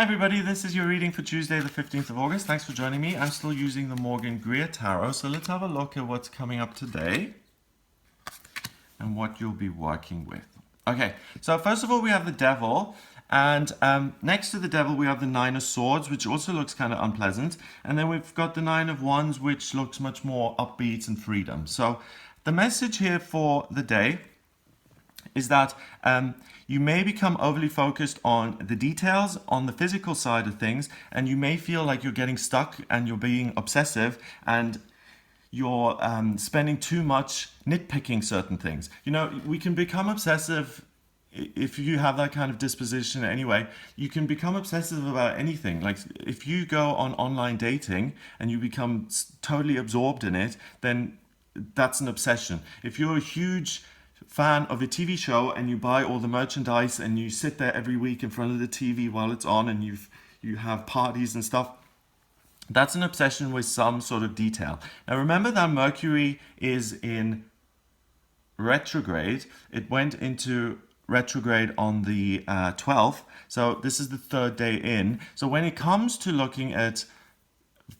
Hi everybody, this is your reading for Tuesday the 15th of August. Thanks for joining me. I'm still using the Morgan Greer Tarot, so let's have a look at what's coming up today and what you'll be working with. Okay, so first of all we have the Devil, and next to the Devil we have the Nine of Swords, which also looks kind of unpleasant, and then we've got the Nine of Wands, which looks much more upbeat and freedom. So the message here for the day is that you may become overly focused on the details, on the physical side of things, and you may feel like you're getting stuck and you're being obsessive and you're spending too much nitpicking certain things. You know, we can become obsessive if you have that kind of disposition anyway. You can become obsessive about anything. Like if you go on online dating and you become totally absorbed in it, then that's an obsession. If you're a huge fan of a TV show and you buy all the merchandise and you sit there every week in front of the TV while it's on and you have parties and stuff, that's an obsession with some sort of detail. Now remember that Mercury is in retrograde. It went into retrograde on the 12th, so this is the third day in. So when it comes to looking at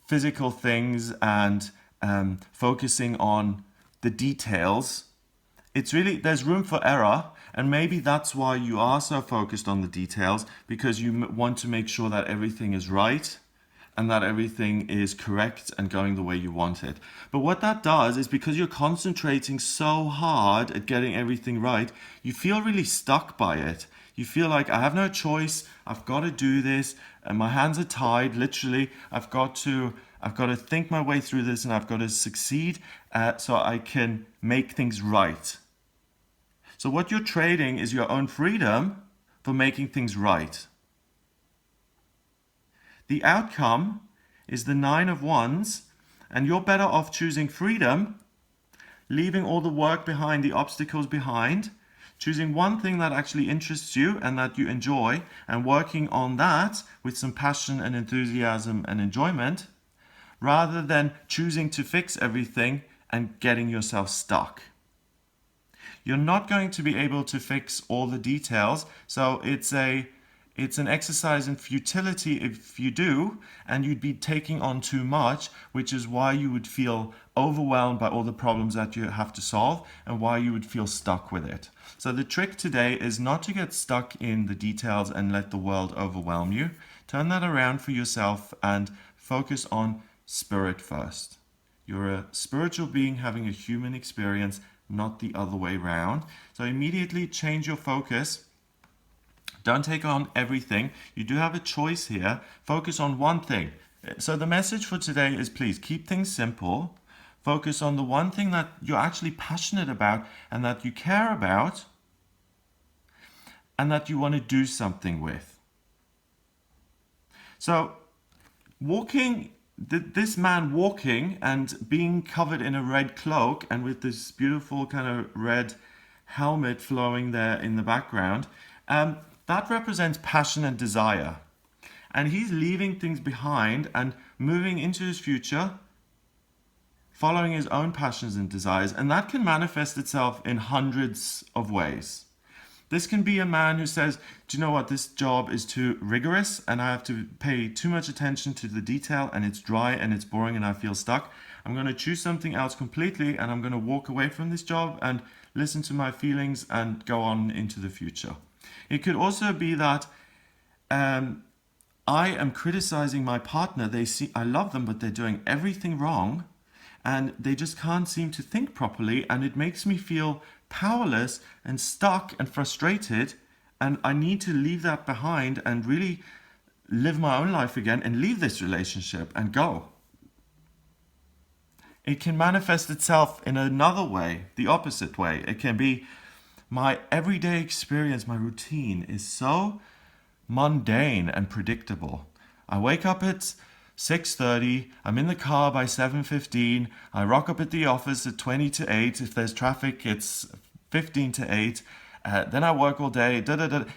physical things and focusing on the details, it's really, there's room for error, and maybe that's why you are so focused on the details, because you want to make sure that everything is right and that everything is correct and going the way you want it. But what that does is, because you're concentrating so hard at getting everything right, you feel really stuck by it. You feel like, I have no choice, I've got to do this, and my hands are tied, literally. I've got to think my way through this, and I've got to succeed so I can make things right. So what you're trading is your own freedom for making things right. The outcome is the Nine of Wands, and you're better off choosing freedom, leaving all the work behind, the obstacles behind, choosing one thing that actually interests you and that you enjoy, and working on that with some passion and enthusiasm and enjoyment, rather than choosing to fix everything and getting yourself stuck. You're not going to be able to fix all the details, so it's an exercise in futility if you do, and you'd be taking on too much, which is why you would feel overwhelmed by all the problems that you have to solve and why you would feel stuck with it. So the trick today is not to get stuck in the details and let the world overwhelm you. Turn that around for yourself and focus on spirit first. You're a spiritual being having a human experience, not the other way around. So immediately change your focus. Don't take on everything. You do have a choice here. Focus on one thing. So the message for today is, please keep things simple. Focus on the one thing that you're actually passionate about and that you care about and that you want to do something with. So this man walking and being covered in a red cloak and with this beautiful kind of red helmet flowing there in the background, that represents passion and desire. And he's leaving things behind and moving into his future, following his own passions and desires. And that can manifest itself in hundreds of ways. This can be a man who says, do you know what, this job is too rigorous and I have to pay too much attention to the detail and it's dry and it's boring and I feel stuck. I'm going to choose something else completely and I'm going to walk away from this job and listen to my feelings and go on into the future. It could also be that I am criticizing my partner. I love them, but they're doing everything wrong and they just can't seem to think properly, and it makes me feel powerless and stuck and frustrated, and I need to leave that behind and really live my own life again and leave this relationship and go. It can manifest itself in another way, the opposite way. It can be, my everyday experience, my routine is so mundane and predictable. I wake up at 6:30, I'm in the car by 7:15, I rock up at the office at 20 to 8, if there's traffic it's 15 to 8, then I work all day,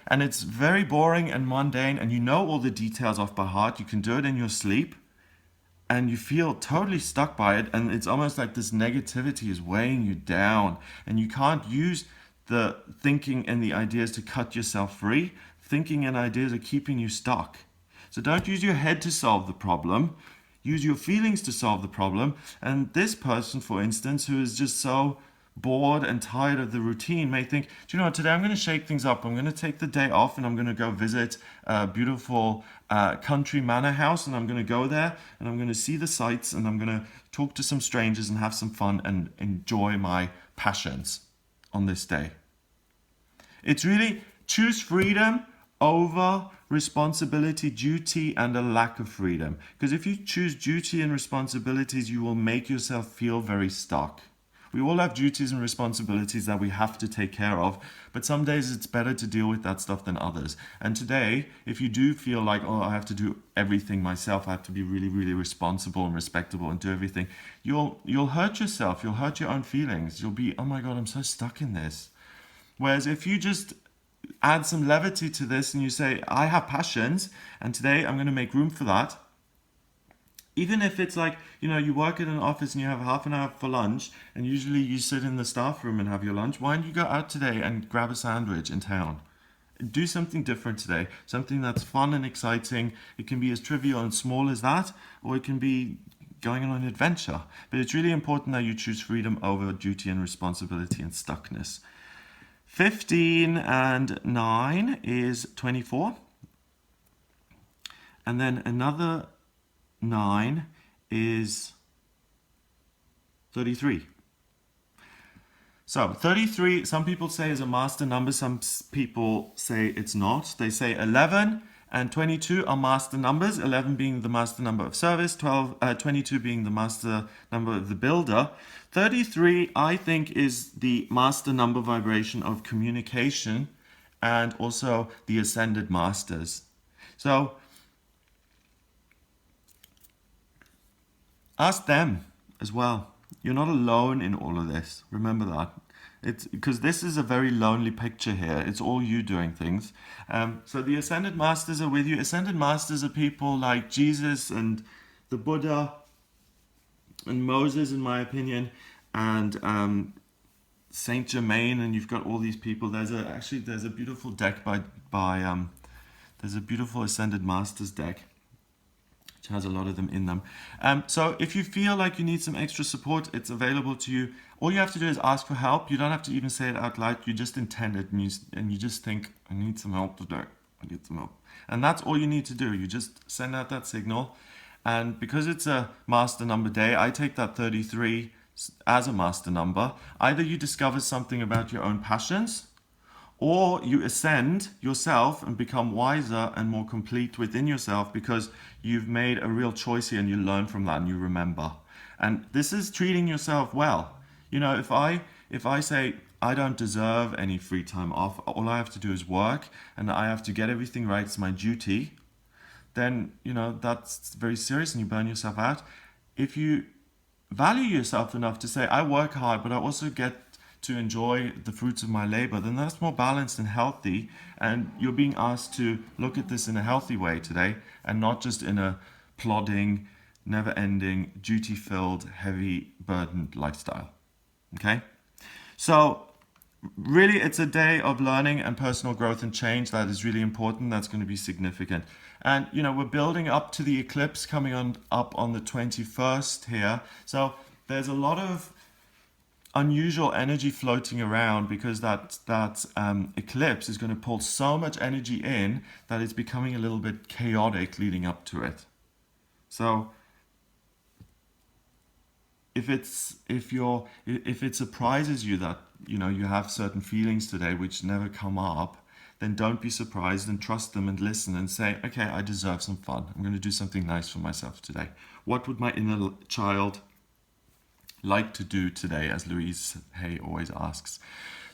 and it's very boring and mundane, and you know all the details off by heart, you can do it in your sleep, and you feel totally stuck by it, and it's almost like this negativity is weighing you down, and you can't use the thinking and the ideas to cut yourself free. Thinking and ideas are keeping you stuck. So don't use your head to solve the problem. Use your feelings to solve the problem. And this person, for instance, who is just so bored and tired of the routine may think, do you know what, today I'm going to shake things up. I'm going to take the day off and I'm going to go visit a beautiful country manor house, and I'm going to go there and I'm going to see the sights and I'm going to talk to some strangers and have some fun and enjoy my passions on this day. It's really choose freedom over responsibility, duty, and a lack of freedom. Because if you choose duty and responsibilities, you will make yourself feel very stuck. We all have duties and responsibilities that we have to take care of, but some days it's better to deal with that stuff than others. And today, if you do feel like, oh, I have to do everything myself, I have to be really, really responsible and respectable and do everything, you'll hurt yourself, you'll hurt your own feelings. You'll be, oh my God, I'm so stuck in this. Whereas if you just add some levity to this and you say, I have passions, and today I'm going to make room for that. Even if it's like, you work in an office and you have half an hour for lunch, and usually you sit in the staff room and have your lunch, why don't you go out today and grab a sandwich in town? Do something different today, something that's fun and exciting. It can be as trivial and small as that, or it can be going on an adventure. But it's really important that you choose freedom over duty and responsibility and stuckness. 15 and 9 is 24. And then another 9 is 33. So 33, some people say is a master number, some people say it's not. They say 11 and 22 are master numbers, 11 being the master number of service, 22 being the master number of the builder. 33, I think, is the master number vibration of communication and also the ascended masters. So ask them as well. You're not alone in all of this. Remember that. It's because this is a very lonely picture here. It's all you doing things. So the Ascended Masters are with you. Ascended Masters are people like Jesus and the Buddha and Moses, in my opinion, and Saint Germain. And you've got all these people. There's a beautiful deck there's a beautiful Ascended Masters deck, which has a lot of them in them. So if you feel like you need some extra support, it's available to you. All you have to do is ask for help. You don't have to even say it out loud. You just intend it, and you just think, I need some help today. I need some help. And that's all you need to do. You just send out that signal. And because it's a master number day, I take that 33 as a master number. Either you discover something about your own passions, or you ascend yourself and become wiser and more complete within yourself because you've made a real choice here and you learn from that and you remember. And this is treating yourself well. If I say I don't deserve any free time off, all I have to do is work and I have to get everything right, it's my duty, then, that's very serious and you burn yourself out. If you value yourself enough to say, I work hard, but I also get to enjoy the fruits of my labor, then that's more balanced and healthy, and you're being asked to look at this in a healthy way today and not just in a plodding, never-ending, duty-filled, heavy, burdened lifestyle. Okay? So really it's a day of learning and personal growth and change that is really important. That's going to be significant. And we're building up to the eclipse coming up on the 21st here. So there's a lot of unusual energy floating around because that eclipse is going to pull so much energy in that it's becoming a little bit chaotic leading up to it. So if it surprises you that you have certain feelings today which never come up, then don't be surprised and trust them and listen and say, okay, I deserve some fun. I'm going to do something nice for myself today. What would my inner child like to do today, as Louise Hay always asks.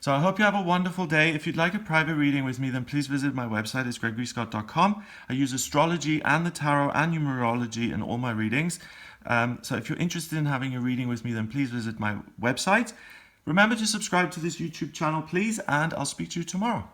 So I hope you have a wonderful day. If you'd like a private reading with me, then please visit my website. It's gregoryscott.com. I use astrology and the tarot and numerology in all my readings. So if you're interested in having a reading with me, then please visit my website. Remember to subscribe to this YouTube channel, please, and I'll speak to you tomorrow.